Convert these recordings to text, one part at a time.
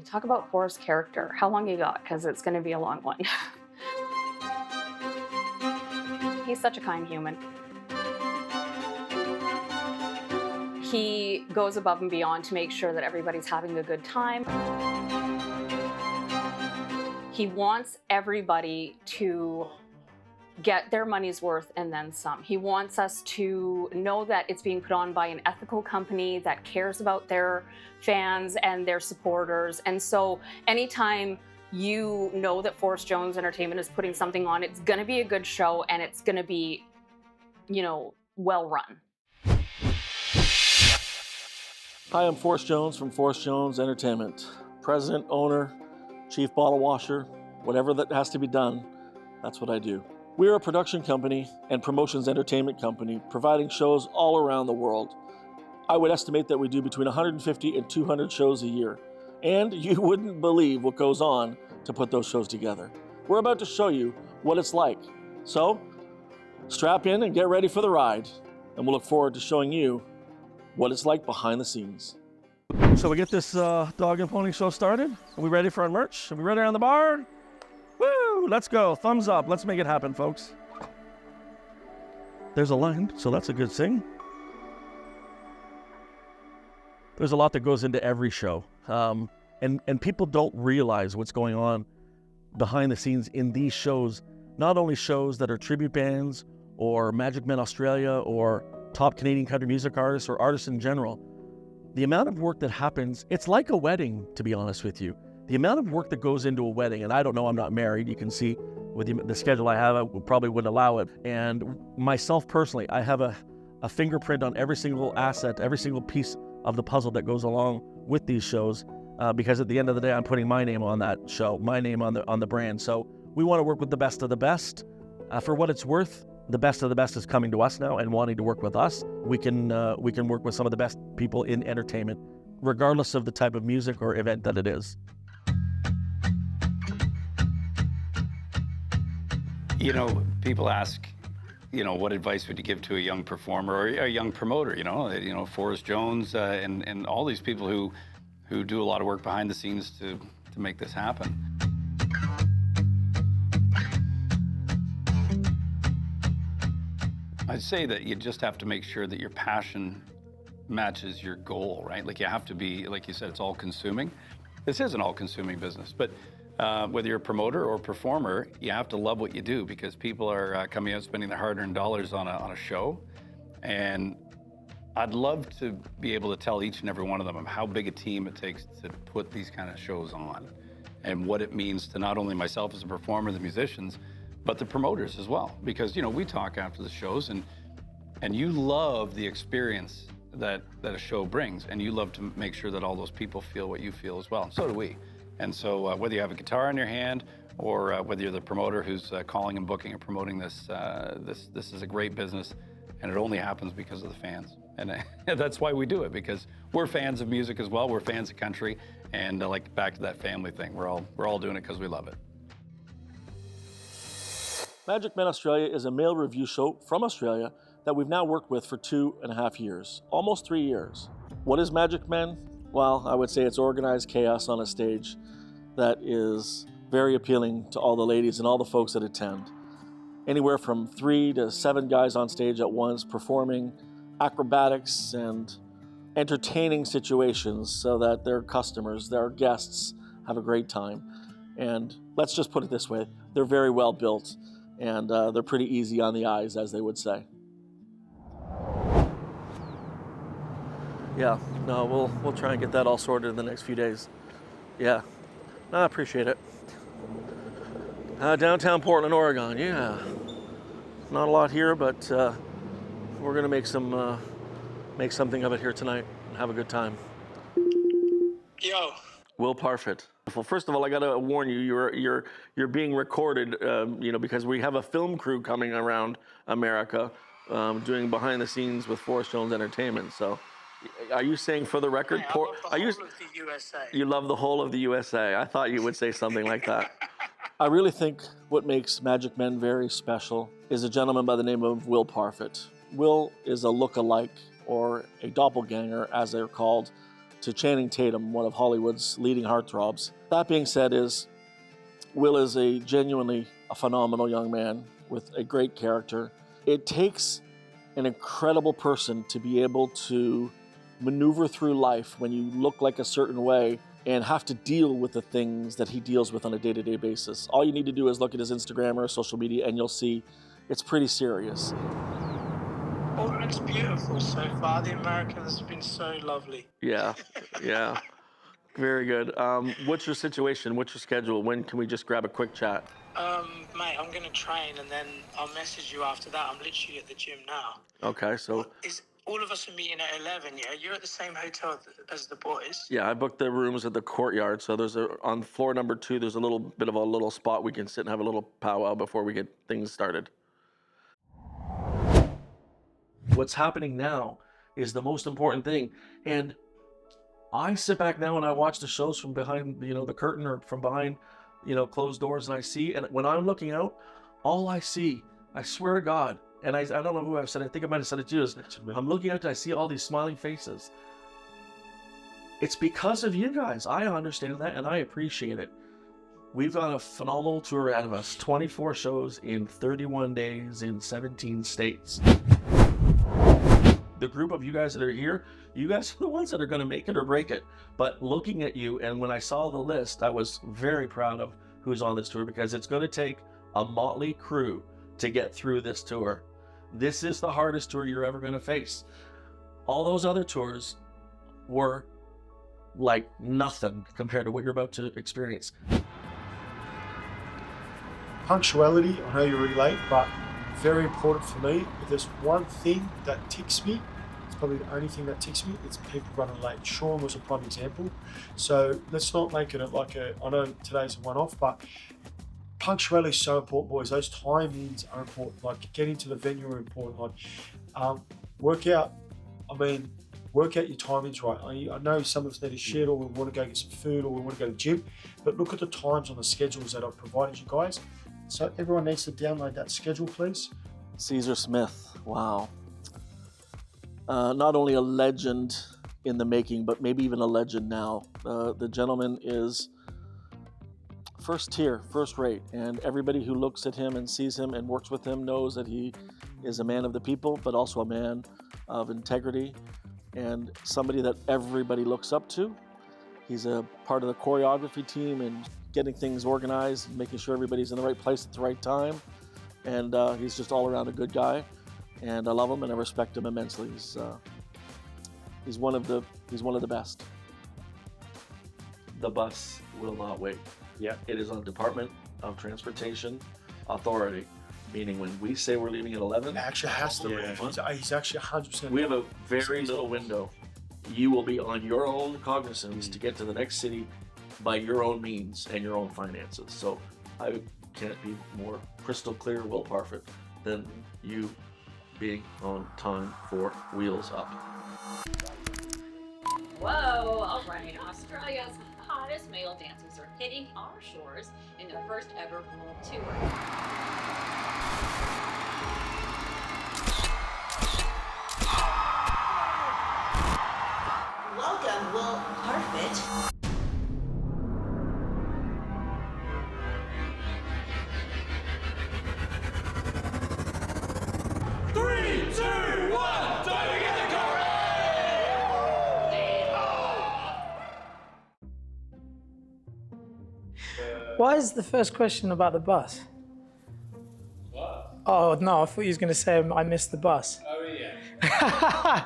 Talk about Forrest's character. How long you got? Because it's going to be a long one. He's such a kind human. He goes above and beyond to make sure that everybody's having a good time. He wants everybody to get their money's worth and then some. He wants us to know that it's being put on by an ethical company that cares about their fans and their supporters. And so anytime you know that Forrest Jones Entertainment is putting something on, it's going to be a good show and it's going to be, well run. Hi, I'm Forrest Jones from Forrest Jones Entertainment. President, owner, chief bottle washer, whatever that has to be done, that's what I do. We're a production company and promotions entertainment company providing shows all around the world. I would estimate that we do between 150 and 200 shows a year. And you wouldn't believe what goes on to put those shows together. We're about to show you what it's like. So, strap in and get ready for the ride. And we'll look forward to showing you what it's like behind the scenes. So we get this dog and pony show started. Are we ready for our merch? Are we ready on the bar? Woo! Let's go. Thumbs up. Let's make it happen, folks. There's a line, so that's a good thing. There's a lot that goes into every show. And people don't realize what's going on behind the scenes in these shows. Not only shows that are tribute bands or Magic Men Australia or top Canadian country music artists or artists in general. The amount of work that happens, it's like a wedding, to be honest with you. The amount of work that goes into a wedding, and I don't know, I'm not married. You can see with the schedule I have, I probably wouldn't allow it. And myself personally, I have a fingerprint on every single asset, every single piece of the puzzle that goes along with these shows, because at the end of the day, I'm putting my name on that show, my name on the brand. So we want to work with the best of the best. For what it's worth, the best of the best is coming to us now and wanting to work with us. We can work with some of the best people in entertainment, regardless of the type of music or event that it is. People ask, what advice would you give to a young performer or a young promoter? Forrest Jones and all these people who do a lot of work behind the scenes to make this happen. I'd say that you just have to make sure that your passion matches your goal, right? Like you have to be, like you said, it's all-consuming. This is an all-consuming business, but whether you're a promoter or performer, you have to love what you do because people are coming out spending their hard-earned dollars on a show. And I'd love to be able to tell each and every one of them how big a team it takes to put these kind of shows on and what it means to not only myself as a performer, the musicians, but the promoters as well. Because, we talk after the shows and you love the experience that a show brings, and you love to make sure that all those people feel what you feel as well. And so do we. And so whether you have a guitar in your hand or whether you're the promoter who's calling and booking and promoting this, this is a great business, and it only happens because of the fans. And that's why we do it, because we're fans of music as well. We're fans of country, and like back to that family thing. We're all doing it because we love it. Magic Men Australia is a male review show from Australia that we've now worked with for 2.5 years, almost 3 years. What is Magic Men? Well, I would say it's organized chaos on a stage that is very appealing to all the ladies and all the folks that attend. Anywhere from 3 to 7 guys on stage at once performing acrobatics and entertaining situations so that their customers, their guests have a great time. And let's just put it this way, they're very well built and they're pretty easy on the eyes, as they would say. Yeah, no, we'll try and get that all sorted in the next few days. Yeah, no, I appreciate it. Downtown Portland, Oregon, yeah. Not a lot here, but we're gonna make something of it here tonight and have a good time. Yo. Will Parfit. Well, first of all, I gotta warn you, you're being recorded, because we have a film crew coming around America, doing behind the scenes with Forrest Jones Entertainment. So, are you saying for the record? Hey, I love the whole of the USA. You love the whole of the USA. I thought you would say something like that. I really think what makes Magic Men very special is a gentleman by the name of Will Parfit. Will is a look-alike, or a doppelganger, as they're called, to Channing Tatum, one of Hollywood's leading heartthrobs. That being said, Will is genuinely a phenomenal young man with a great character. It takes an incredible person to be able to maneuver through life when you look like a certain way and have to deal with the things that he deals with on a day-to-day basis. All you need to do is look at his Instagram or social media and you'll see it's pretty serious. All looks beautiful so far. The Americans have been so lovely. Yeah. Very good. What's your situation? What's your schedule? When can we just grab a quick chat? Mate, I'm gonna train and then I'll message you after that. I'm literally at the gym now. Okay, so... All of us are meeting at 11, yeah? You're at the same hotel as the boys? Yeah, I booked the rooms at the courtyard. So on floor number 2, there's a little bit of a little spot we can sit and have a little powwow before we get things started. What's happening now is the most important thing. And I sit back now and I watch the shows from behind, the curtain or from behind, closed doors, and I see, and when I'm looking out, all I see, I swear to God, and I don't know who I've said, I think I might have said it to you, is I'm looking out and I see all these smiling faces. It's because of you guys. I understand that and I appreciate it. We've got a phenomenal tour ahead of us, 24 shows in 31 days in 17 states. The group of you guys that are here, you guys are the ones that are going to make it or break it. But looking at you, and when I saw the list, I was very proud of who's on this tour, because it's going to take a motley crew to get through this tour. This is the hardest tour you're ever going to face. All those other tours were like nothing compared to what you're about to experience. Punctuality, I know you're really late, but very important for me. If there's one thing that ticks me, it's probably the only thing that ticks me, it's people running late. Sean was a prime example. So let's not make it I know today's a one-off, but punctuality is so important, boys. Those timings are important. Like getting to the venue are important. Like work out your timings right. I know some of us need a shed, or we want to go get some food, or we want to go to the gym, but look at the times on the schedules that I've provided you guys. So everyone needs to download that schedule, please. Caesar Smith, wow. Not only a legend in the making, but maybe even a legend now. The gentleman is first tier, first rate, and everybody who looks at him and sees him and works with him knows that he is a man of the people, but also a man of integrity and somebody that everybody looks up to. He's a part of the choreography team and getting things organized, making sure everybody's in the right place at the right time. And he's just all around a good guy. And I love him and I respect him immensely. He's one of the best. The bus will not wait. Yeah. It is on Department of Transportation Authority, meaning when we say we're leaving at 11, It actually has to. Yeah. He's actually 100%. we have a very little window. You will be on your own cognizance to get to the next city by your own means and your own finances. So I can't be more crystal clear, Will Parfit, than you being on time for Wheels Up. Whoa, all right. Australia's hottest male dancers are hitting our shores in their first ever world tour. Welcome, Will Parfit. Why is the first question about the bus? What? Oh, no, I thought you was going to say I missed the bus. Oh, yeah.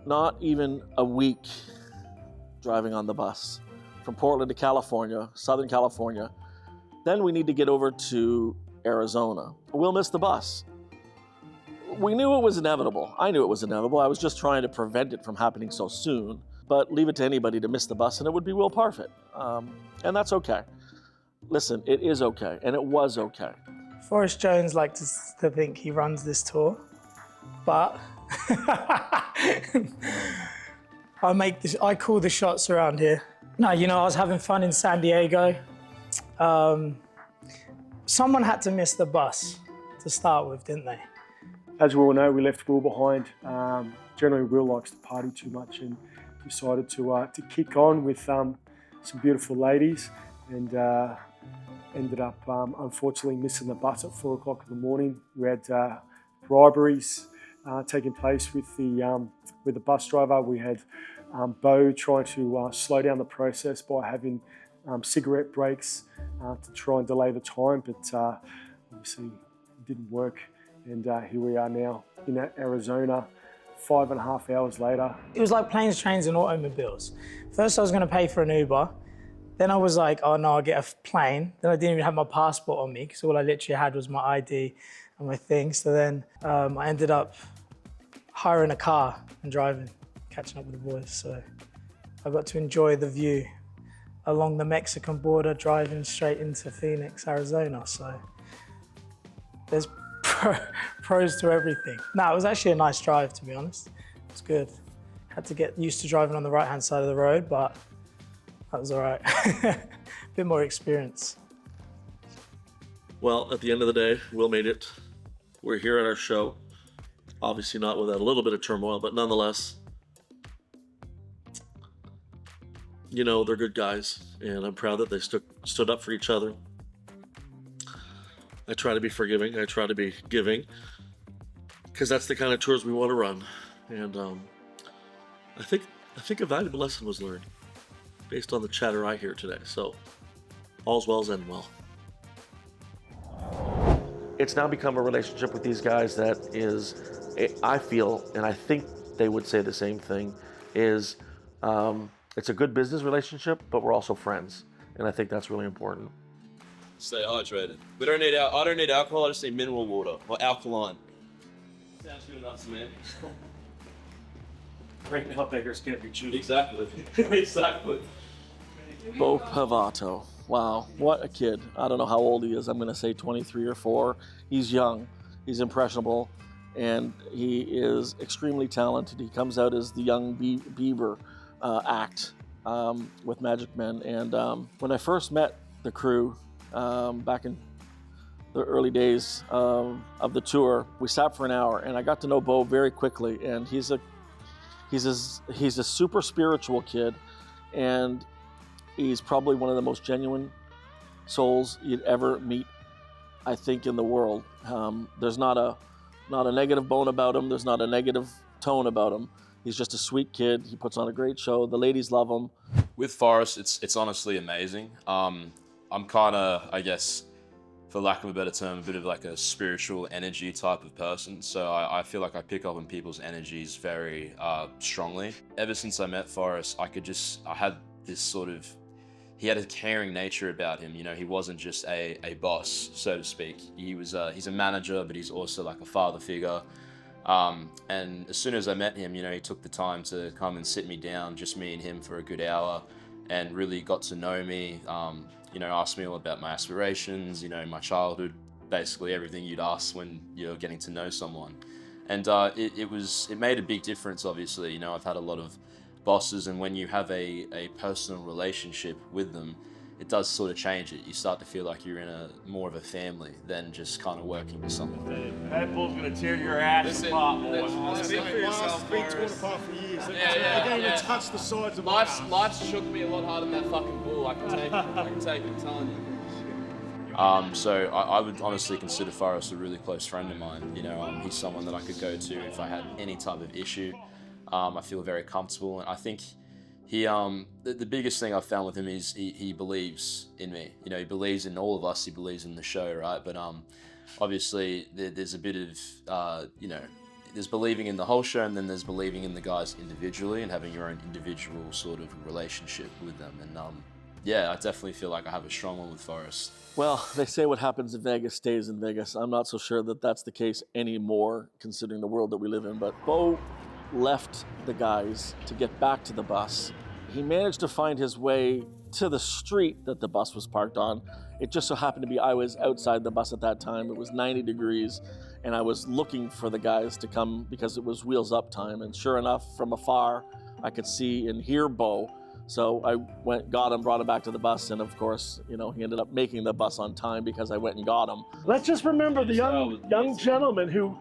Not even a week driving on the bus from Portland to California, Southern California. Then we need to get over to Arizona. We'll miss the bus. We knew it was inevitable. I knew it was inevitable. I was just trying to prevent it from happening so soon. But leave it to anybody to miss the bus, and it would be Will Parfit. And that's okay. Listen, it is okay, and it was okay. Forrest Jones likes to think he runs this tour, but I call the shots around here. No, I was having fun in San Diego. Someone had to miss the bus to start with, didn't they? As we all know, we left Will behind. Generally, Will likes to party too much, and decided to kick on with some beautiful ladies, and ended up unfortunately missing the bus at 4 o'clock in the morning. We had briberies taking place with the bus driver. We had Bo trying to slow down the process by having cigarette breaks to try and delay the time, but obviously it didn't work, and here we are now in Arizona 5.5 hours later. It was like planes, trains and automobiles. First I was going to pay for an Uber, then I was like, oh no, I'll get a plane. Then I didn't even have my passport on me because all I literally had was my ID and my things. So then I ended up hiring a car and driving, catching up with the boys. So I got to enjoy the view along the Mexican border, driving straight into Phoenix, Arizona. So there's pros to everything. No, it was actually a nice drive, to be honest. It was good. Had to get used to driving on the right-hand side of the road, but that was all right. A bit more experience. Well, at the end of the day, Will made it. We're here at our show. Obviously not without a little bit of turmoil, but nonetheless, you know, they're good guys, and I'm proud that they stood up for each other. I try to be forgiving. I try to be giving, because that's the kind of tours we want to run. And I think a valuable lesson was learned based on the chatter I hear today. So all's well's end well. It's now become a relationship with these guys that is, I feel, and I think they would say the same thing, is it's a good business relationship, but we're also friends. And I think that's really important. Stay hydrated. I don't need alcohol, I just need mineral water, or alkaline. Sounds good enough to me. Great hot beggars can't be choosers. Exactly. Exactly. Bo Pavato. Wow, what a kid. I don't know how old he is. I'm going to say 23 or 4. He's young, he's impressionable, and he is extremely talented. He comes out as the young Bieber act with Magic Men. And when I first met the crew back in the early days of the tour, we sat for an hour, and I got to know Bo very quickly. And he's a super spiritual kid, and he's probably one of the most genuine souls you'd ever meet, I think, in the world. There's not a negative bone about him. There's not a negative tone about him. He's just a sweet kid. He puts on a great show. The ladies love him. With Forrest, it's honestly amazing. I'm kind of, I guess, for lack of a better term, a bit of like a spiritual energy type of person. So I feel like I pick up on people's energies very strongly. Ever since I met Forrest, I had this sort of, he had a caring nature about him. You know, he wasn't just a boss, so to speak. He's a manager, but he's also like a father figure. And as soon as I met him, you know, he took the time to come and sit me down, just me and him, for a good hour, and really got to know me. You know, asked me all about my aspirations, you know, my childhood, basically everything you'd ask when you're getting to know someone. And it made a big difference, obviously. You know, I've had a lot of bosses, and when you have a personal relationship with them, it does sort of change it. You start to feel like you're in more of a family than just kind of working with someone. That bull's gonna tear your ass apart, boy. Speak for yourself, been torn apart for years. I can't even touch the sides of my house. Life's shook me a lot harder than that fucking bull. I can take it. I'm telling you. So I would honestly consider Forrest a really close friend of mine. You know, he's someone that I could go to if I had any type of issue. I feel very comfortable, and I think he, the biggest thing I've found with him is he believes in me. You know, he believes in all of us. He believes in the show, right? But obviously there's a bit of, you know, there's believing in the whole show, and then there's believing in the guys individually and having your own individual sort of relationship with them. And yeah, I definitely feel like I have a strong one with Forrest. Well, they say what happens in Vegas stays in Vegas. I'm not so sure that that's the case anymore, considering the world that we live in. But Bo left the guys to get back to the bus. He managed to find his way to the street that the bus was parked on. It just so happened to be I was outside the bus at that time. It was 90 degrees, and I was looking for the guys to come because it was wheels up time. And sure enough, from afar, I could see and hear Bo. So I went, got him, brought him back to the bus, and of course, you know, he ended up making the bus on time because I went and got him. Let's just remember the young gentleman who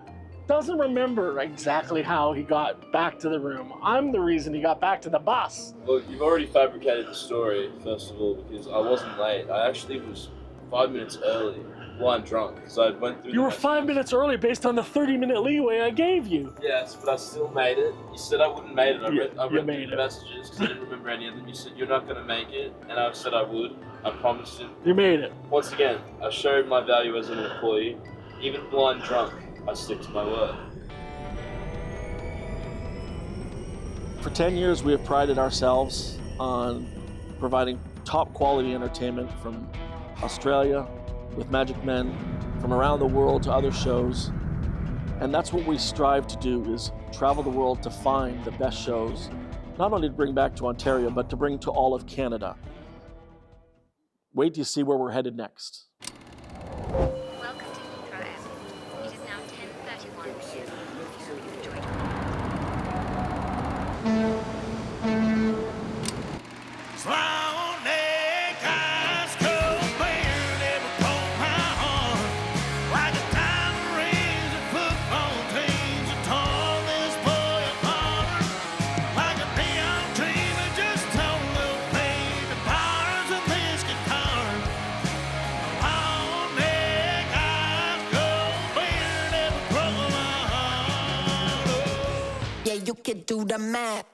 doesn't remember exactly how he got back to the room. I'm the reason he got back to the bus. Well, you've already fabricated the story, first of all, because I wasn't late. I actually was 5 minutes early, blind drunk, because I went through You were 5 minutes early based on the 30-minute leeway I gave you. Yes, but I still made it. You said I wouldn't make it. I read you through made the it. messages because I didn't remember any of them. You said you're not going to make it, and I said I would. I promised you. You made it. Once again, I showed my value as an employee. Even blind drunk, I stick to my word. For 10 years, we have prided ourselves on providing top quality entertainment from Australia with Magic Men, from around the world to other shows. And that's what we strive to do, is travel the world to find the best shows, not only to bring back to Ontario, but to bring to all of Canada. Wait till you see where we're headed next. Welcome to Heathrow Airport. It is now 10:31 p.m. You can do the math.